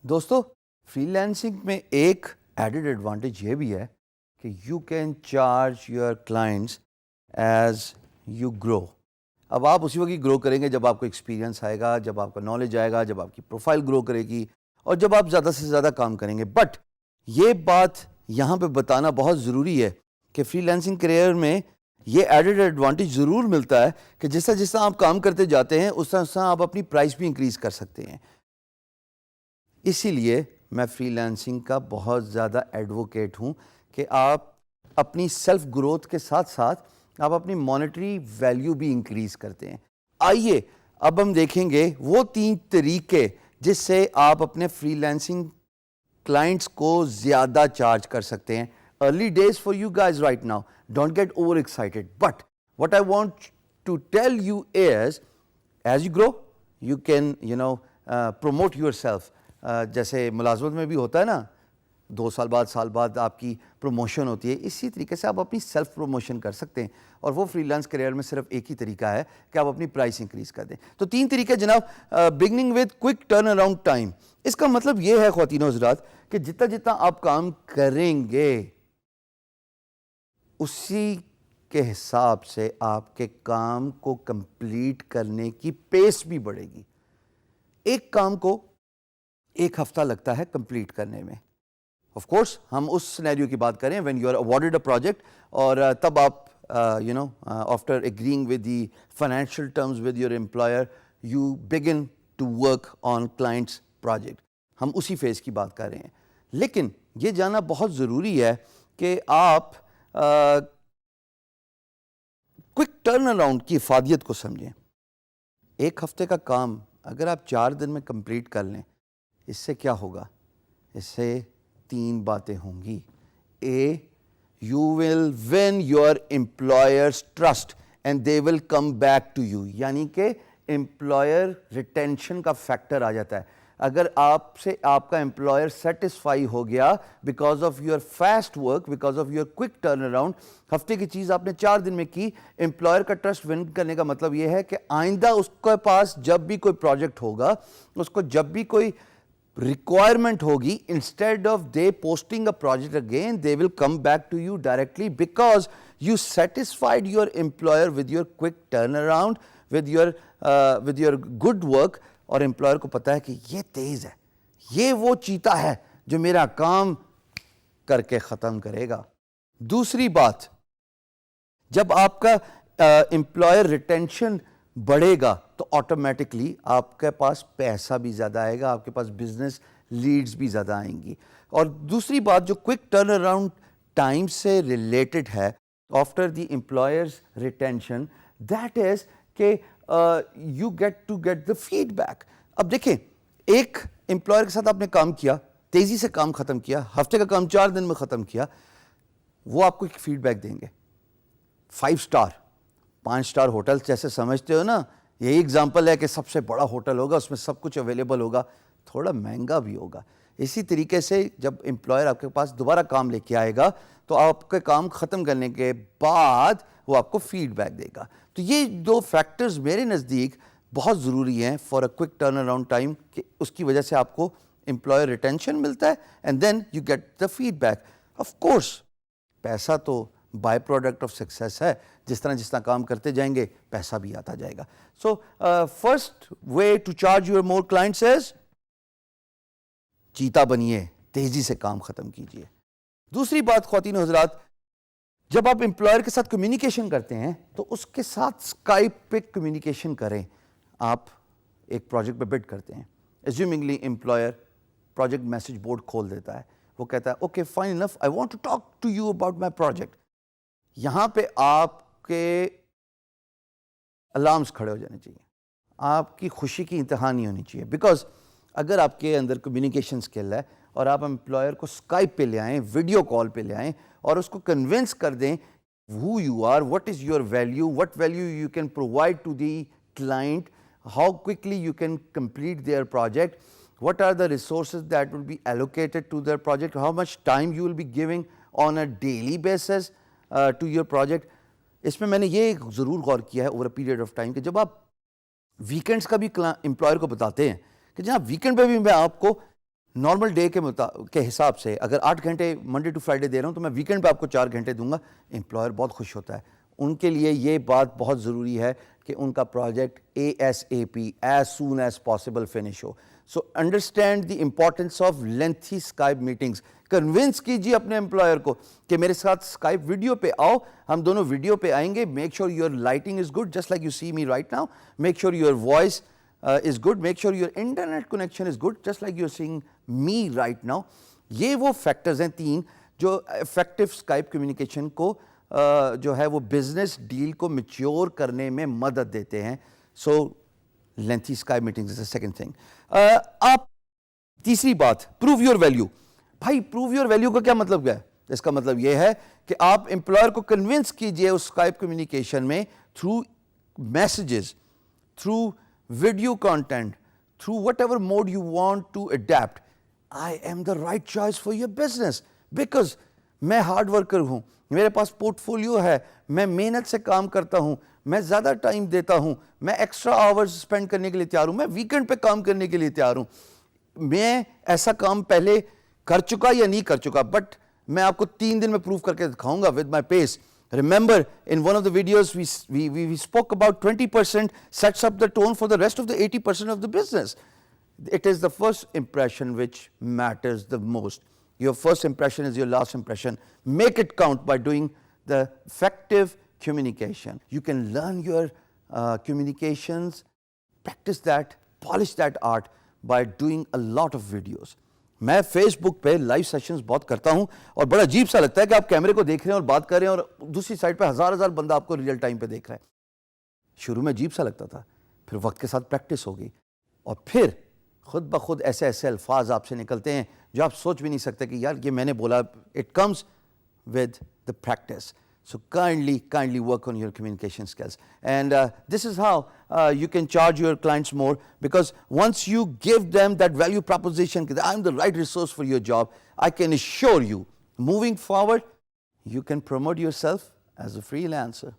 دوستو free lancing میں ایک ایڈڈ ایڈوانٹیج یہ بھی ہے کہ you can charge your clients as you grow. اب آپ اسی وقت گرو کریں گے جب آپ کو ایکسپیرینس آئے گا، جب آپ کا نالج آئے گا، جب آپ کی پروفائل گرو کرے گی اور جب آپ زیادہ سے زیادہ کام کریں گے. بٹ یہ بات یہاں پہ بتانا بہت ضروری ہے کہ فری لانسنگ کریئر میں یہ ایڈڈ ایڈوانٹیج ضرور ملتا ہے کہ جس طرح آپ کام کرتے جاتے ہیں اس طرح آپ اپنی پرائس بھی انکریز کر سکتے ہیں. اسی لیے میں فری لانسنگ کا بہت زیادہ ایڈوکیٹ ہوں کہ آپ اپنی سیلف گروتھ کے ساتھ ساتھ آپ اپنی مانیٹری ویلیو بھی انکریز کرتے ہیں. آئیے اب ہم دیکھیں گے وہ 3 طریقے جس سے آپ اپنے فری لانسنگ کلائنٹس کو زیادہ چارج کر سکتے ہیں. Early days for you guys right now, don't get over excited, but what I want to tell you is as you grow you can promote yourself. جیسے ملازمت میں بھی ہوتا ہے نا, 2 سال بعد سال بعد آپ کی پروموشن ہوتی ہے, اسی طریقے سے آپ اپنی سیلف پروموشن کر سکتے ہیں. اور وہ فری لانس کریئر میں صرف ایک ہی طریقہ ہے کہ آپ اپنی پرائس انکریز کر دیں. تو 3 طریقے جناب. Beginning with quick turn around time. اس کا مطلب یہ ہے خواتین و حضرات کہ جتنا آپ کام کریں گے اسی کے حساب سے آپ کے کام کو کمپلیٹ کرنے کی پیس بھی بڑھے گی. ایک کام کو 1 ہفتہ لگتا ہے کمپلیٹ کرنے میں. آف کورس ہم اس سینیریو کی بات کریں when you are awarded a project اور تب آپ after agreeing with the financial terms with your employer you begin to work on clients project. ہم اسی فیز کی بات کر رہے ہیں. لیکن یہ جاننا بہت ضروری ہے کہ آپ کوئک ٹرن اراؤنڈ کی افادیت کو سمجھیں. 1 ہفتے کا کام اگر آپ 4 دن میں کمپلیٹ کر لیں, اس سے کیا ہوگا؟ اس سے 3 باتیں ہوں گی. A, you will win your employers trust and they will come back to you. یعنی کہ امپلائر ریٹینشن کا فیکٹر آ جاتا ہے. اگر آپ سے آپ کا امپلائر سیٹسفائی ہو گیا because of your fast work, because of your quick turn around, ہفتے کی چیز آپ نے 4 دن میں کی, امپلائر کا ٹرسٹ ون کرنے کا مطلب یہ ہے کہ آئندہ اس کے پاس جب بھی کوئی پروجیکٹ ہوگا, اس کو جب بھی کوئی requirement ہوگی, instead of they posting a project again, they will come back to you directly because you satisfied your employer with your quick turnaround, with your good work. اور امپلائر کو پتا ہے کہ یہ تیز ہے, یہ وہ چیتا ہے جو میرا کام کر کے ختم کرے گا. دوسری بات, جب آپ کا امپلائر ریٹینشن بڑھے گا تو آٹومیٹکلی آپ کے پاس پیسہ بھی زیادہ آئے گا, آپ کے پاس بزنس لیڈز بھی زیادہ آئیں گی. اور دوسری بات جو کوئک ٹرن اراؤنڈ ٹائم سے ریلیٹڈ ہے after the employers retention, that is کہ you get the feedback. اب دیکھیں, ایک امپلائر کے ساتھ آپ نے کام کیا, تیزی سے کام ختم کیا, ہفتے کا کام 4 دن میں ختم کیا, وہ آپ کو ایک فیڈ بیک دیں گے. 5 اسٹار 5 اسٹار ہوٹل جیسے سمجھتے ہو نا, یہی اگزامپل ہے کہ سب سے بڑا ہوٹل ہوگا, اس میں سب کچھ اویلیبل ہوگا, تھوڑا مہنگا بھی ہوگا. اسی طریقے سے جب امپلائر آپ کے پاس دوبارہ کام لے کے آئے گا تو آپ کے کام ختم کرنے کے بعد وہ آپ کو فیڈ بیک دے گا. تو یہ 2 فیکٹرز میرے نزدیک بہت ضروری ہیں for a quick turn around time, کہ اس کی وجہ سے آپ کو امپلائر ریٹینشن ملتا ہے and then you get the feedback. Of course پیسہ تو بائی پروڈکٹ آف سکسیس ہے, جس طرح کام کرتے جائیں گے پیسہ بھی آتا جائے گا. So first way to charge your more clients is چیتا بنیے, تیزی سے کام ختم کیجیے. دوسری بات خواتین و حضرات, جب آپ امپلائر کے ساتھ کمیونیکیشن کرتے ہیں تو اس کے ساتھ اسکائپ پہ کمیونیکیشن کریں. آپ ایک پروجیکٹ پہ بڈ کرتے ہیں, assumingly employer project message board کھول دیتا ہے, وہ کہتا ہے okay fine enough, I want to talk to you about my project. یہاں پہ آپ کے الارمز کھڑے ہو جانے چاہیے, آپ کی خوشی کی انتہا نہیں ہونی چاہیے. بیکاز اگر آپ کے اندر کمیونیکیشن اسکل ہے اور آپ امپلائر کو اسکائپ پہ لے آئیں, ویڈیو کال پہ لے آئیں اور اس کو کنونس کر دیں who you are, what is your value, what value you can provide to the client, how quickly you can complete their project, what are the resources that will be allocated to their project, how much time you will be giving on a daily basis to your project. اس میں نے یہ ضرور غور کیا ہے over a period of time کہ جب آپ ویکینڈس کا بھی امپلائر کو بتاتے ہیں کہ جناب ویکینڈ پہ بھی میں آپ کو نارمل ڈے کے حساب سے اگر 8 گھنٹے منڈے ٹو فرائیڈے دے رہا ہوں تو میں ویکینڈ پہ آپ کو 4 گھنٹے دوں گا. امپلائر بہت خوش ہوتا ہے. ان کے لیے یہ بات بہت ضروری ہے کہ ان کا project ASAP as soon as possible finish ہو. So understand the importance of lengthy Skype meetings. Convince کیجیے اپنے امپلائر کو کہ میرے ساتھ اسکائپ ویڈیو پہ آؤ, ہم دونوں ویڈیو پہ آئیں گے. Make sure your lighting is good just like you see me right now. Make sure your voice is good. Make sure your internet connection is good just like you're seeing me right now. یہ وہ factors ہیں 3 جو effective Skype communication کو جو ہے وہ business deal کو mature کرنے میں مدد دیتے ہیں. So lengthy Skype meetings is a second thing. آپ تیسری بات, پروو یور ویلیو. بھائی پروو یور ویلیو کا کیا مطلب کیا ہے؟ اس کا مطلب یہ ہے کہ آپ امپلائر کو کنونس کیجئے اس اسکائپ کمیونیکیشن میں through messages, through video content, through whatever mode you want to adapt. I am the right choice for your business because میں ہارڈ ورکر ہوں, میرے پاس پورٹ فولیو ہے, میں محنت سے کام کرتا ہوں, میں زیادہ ٹائم دیتا ہوں, میں ایکسٹرا آورز اسپینڈ کرنے کے لیے تیار ہوں, میں ویکینڈ پہ کام کرنے کے لیے تیار ہوں. میں ایسا کام پہلے کر چکا یا نہیں کر چکا, بٹ میں آپ کو 3 دن میں پروف کر کے دکھاؤں گا with my pace. Remember, in one of the videos, we spoke about 20% sets up the tone for the rest of the 80% of the business. It is the first impression which matters the most. Your first impression is your last impression. Make it count by doing the effective communication. You can learn your communications, practice that, polish that art by doing a lot of videos. میں face بک پہ live sessions بہت کرتا ہوں اور بڑا عجیب سا لگتا ہے کہ آپ کیمرے کو دیکھ رہے ہیں اور بات کر رہے ہیں اور دوسری سائڈ پہ ہزار بندہ آپ کو ریئل ٹائم پہ دیکھ رہا ہے. شروع میں عجیب سا لگتا تھا, پھر وقت کے ساتھ پریکٹس ہو گئی اور پھر خود بخود ایسے الفاظ آپ سے نکلتے ہیں جو آپ سوچ بھی نہیں سکتے کہ یار یہ میں نے بولا. It comes with the practice. So kindly work on your communication skills. And this is how you can charge your clients more, because once you give them that value proposition, I'm the right resource for your job, I can assure you, moving forward, you can promote yourself as a freelancer.